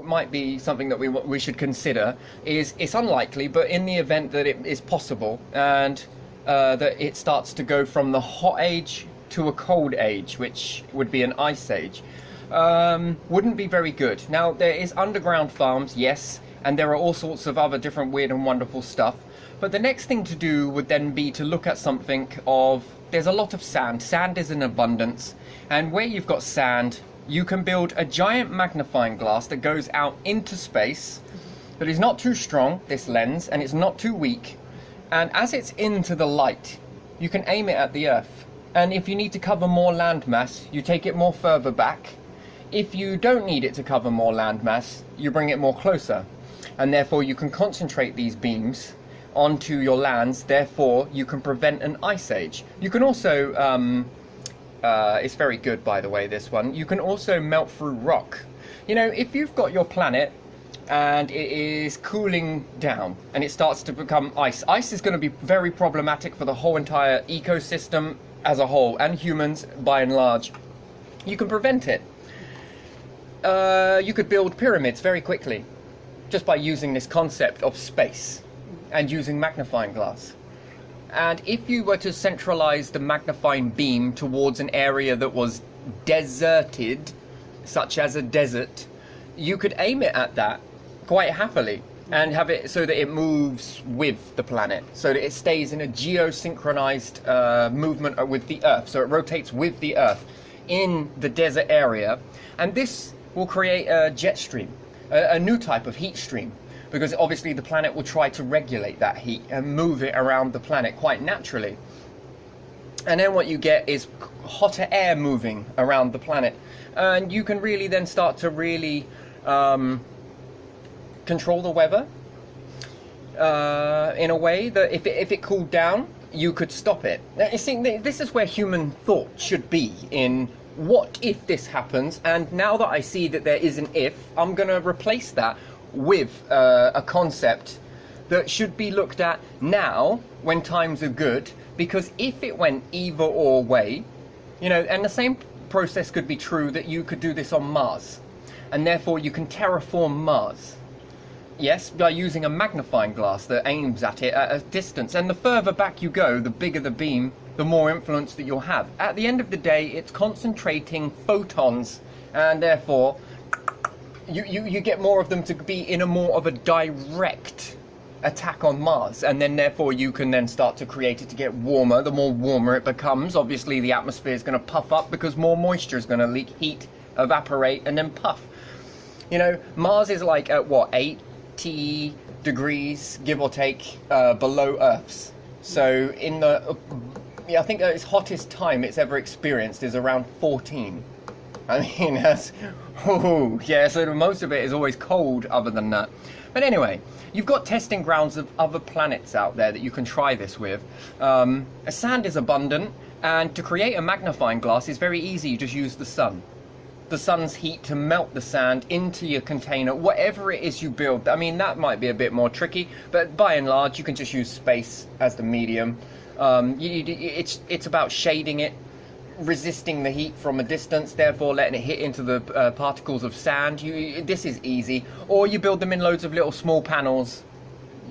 might be something that we should consider is it's unlikely, but in the event that it is possible and that it starts to go from the hot age to a cold age, which would be an ice age, wouldn't be very good. Now, there is underground farms, yes, and there are all sorts of other different weird and wonderful stuff. But the next thing to do would then be to look at something of, there's a lot of sand. Sand is in abundance, and where you've got sand, you can build a giant magnifying glass that goes out into space, that is not too strong, this lens, and it's not too weak. And as it's into the light, you can aim it at the Earth. And if you need to cover more landmass, you take it more further back. If you don't need it to cover more landmass, you bring it more closer. And therefore you can concentrate these beams onto your lands, therefore you can prevent an ice age. You can also, it's very good by the way, this one, you can also melt through rock. You know, if you've got your planet and it is cooling down and it starts to become ice, ice is going to be very problematic for the whole entire ecosystem as a whole, and humans by and large. You can prevent it. You could build pyramids very quickly just by using this concept of space and using magnifying glass. And if you were to centralize the magnifying beam towards an area that was deserted, such as a desert, you could aim it at that quite happily and have it so that it moves with the planet, so that it stays in a geosynchronized movement with the Earth, so it rotates with the Earth in the desert area. And this will create a jet stream, a new type of heat stream, because obviously the planet will try to regulate that heat and move it around the planet quite naturally. And then what you get is hotter air moving around the planet, and you can really then start to really control the weather in a way that if it cooled down, you could stop it. Now, you see, this is where human thought should be in what if this happens. And now that I see that there is an if, I'm going to replace that with a concept that should be looked at now when times are good, because if it went either or way, you know, and the same process could be true that you could do this on Mars, and therefore you can terraform Mars. Yes, by using a magnifying glass that aims at it at a distance, and the further back you go, the bigger the beam, the more influence that you'll have. At the end of the day, it's concentrating photons, and therefore you get more of them to be in a more of a direct attack on Mars, and then therefore you can then start to create it to get warmer. The more warmer it becomes, obviously the atmosphere is going to puff up because more moisture is going to leak, heat, evaporate, and then puff. You know, Mars is like at what, 80 degrees, give or take, below Earth's. So in the, I think its hottest time it's ever experienced is around 14. I mean, that's, oh, yeah, so most of it is always cold other than that. But anyway, you've got testing grounds of other planets out there that you can try this with. Sand is abundant, and to create a magnifying glass is very easy. You just use the sun. The sun's heat to melt the sand into your container, whatever it is you build. I mean, that might be a bit more tricky, but by and large, you can just use space as the medium. It's about shading it, resisting the heat from a distance, therefore letting it hit into the particles of sand. This is easy. Or you build them in loads of little small panels.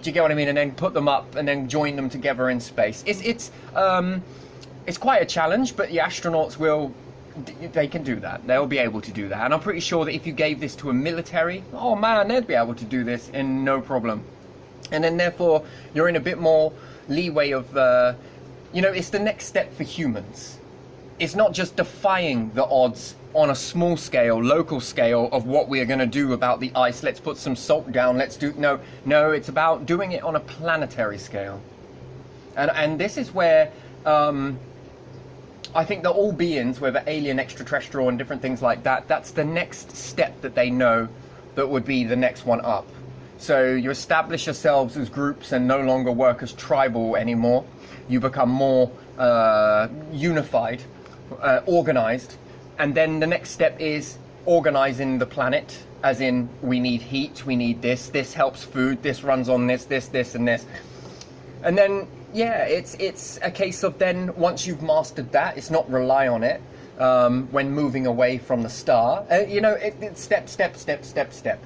Do you get what I mean? And then put them up and then join them together in space. It's quite a challenge, but the astronauts they can do that. They'll be able to do that. And I'm pretty sure that if you gave this to a military, oh man, they'd be able to do this in no problem. And then therefore you're in a bit more leeway of, you know, it's the next step for humans. It's not just defying the odds on a small scale, local scale of what we are going to do about the ice. Let's put some salt down. Let's do, no, it's about doing it on a planetary scale. And this is where I think that all beings, whether alien, extraterrestrial, and different things like that, that's the next step that they know that would be the next one up. So you establish yourselves as groups and no longer work as tribal anymore. You become more unified, organized, and then the next step is organizing the planet, as in we need heat, we need this helps food, this runs on this, and this. And then, yeah, it's a case of then, once you've mastered that, it's not rely on it, when moving away from the star. It's step, step, step, step, step.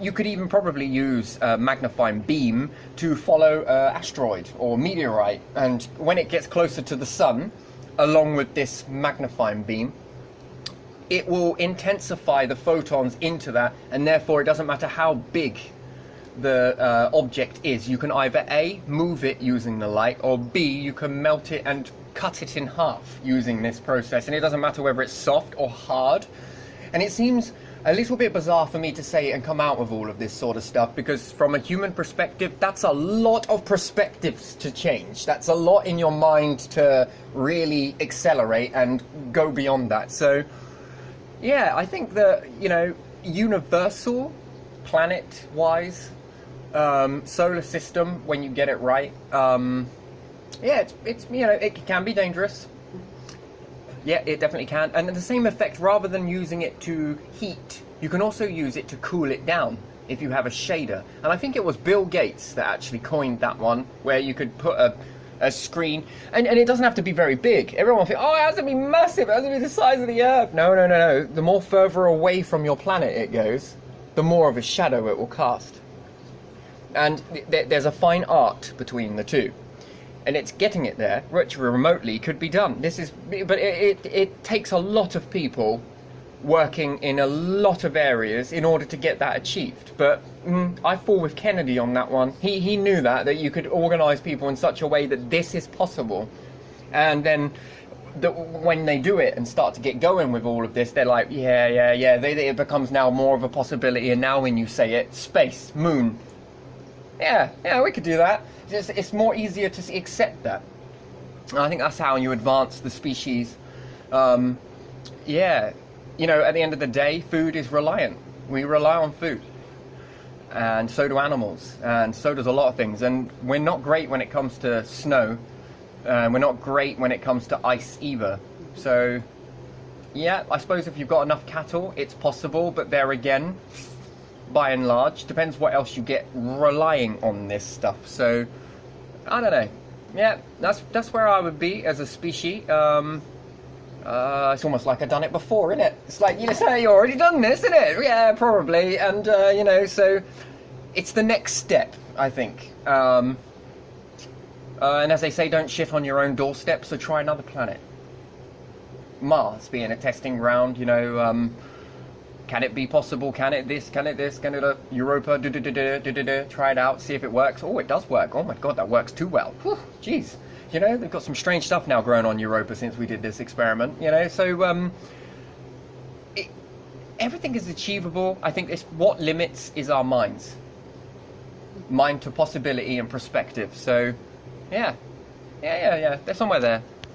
You could even probably use a magnifying beam to follow an asteroid or meteorite, and when it gets closer to the sun, along with this magnifying beam, it will intensify the photons into that, and therefore it doesn't matter how big the object is. You can either A, move it using the light, or B, you can melt it and cut it in half using this process, and it doesn't matter whether it's soft or hard. And it seems a little bit bizarre for me to say and come out with all of this sort of stuff, because from a human perspective, that's a lot of perspectives to change. That's a lot in your mind to really accelerate and go beyond that. So yeah, I think that, universal, planet-wise, solar system, when you get it right, it can be dangerous. Yeah, it definitely can. And the same effect, rather than using it to heat, you can also use it to cool it down if you have a shader. And I think it was Bill Gates that actually coined that one, where you could put a screen, and it doesn't have to be very big. Everyone thinks, oh, it has to be massive, it has to be the size of the Earth. No. The more further away from your planet it goes, the more of a shadow it will cast. And there's a fine art between the two. And it's getting it there, which remotely could be done. But it takes a lot of people working in a lot of areas in order to get that achieved. But I fall with Kennedy on that one. He knew that you could organize people in such a way that this is possible. And then when they do it and start to get going with all of this, they're like, yeah. It becomes now more of a possibility. And now when you say it, space, moon, yeah, we could do that. It's more easier to accept that. And I think that's how you advance the species. At the end of the day, food is reliant. We rely on food. And so do animals. And so does a lot of things. And we're not great when it comes to snow. We're not great when it comes to ice either. So, yeah, I suppose if you've got enough cattle, it's possible. But there again, by and large, depends what else you get relying on this stuff. So I don't know. Yeah, that's where I would be as a species. It's almost like I've done it before, isn't it? It's like, you say you already done this, isn't it? Yeah, probably. And so it's the next step, I think. And as they say, don't shit on your own doorstep, so try another planet. Mars being a testing ground, can it be possible? Can it this? Can it this? Can it Europa? Try it out, see if it works. Oh, it does work. Oh my God, that works too well. Whew, jeez. They've got some strange stuff now growing on Europa since we did this experiment. So everything is achievable. I think what limits is our minds. Mind to possibility and perspective. So, yeah. There's somewhere there.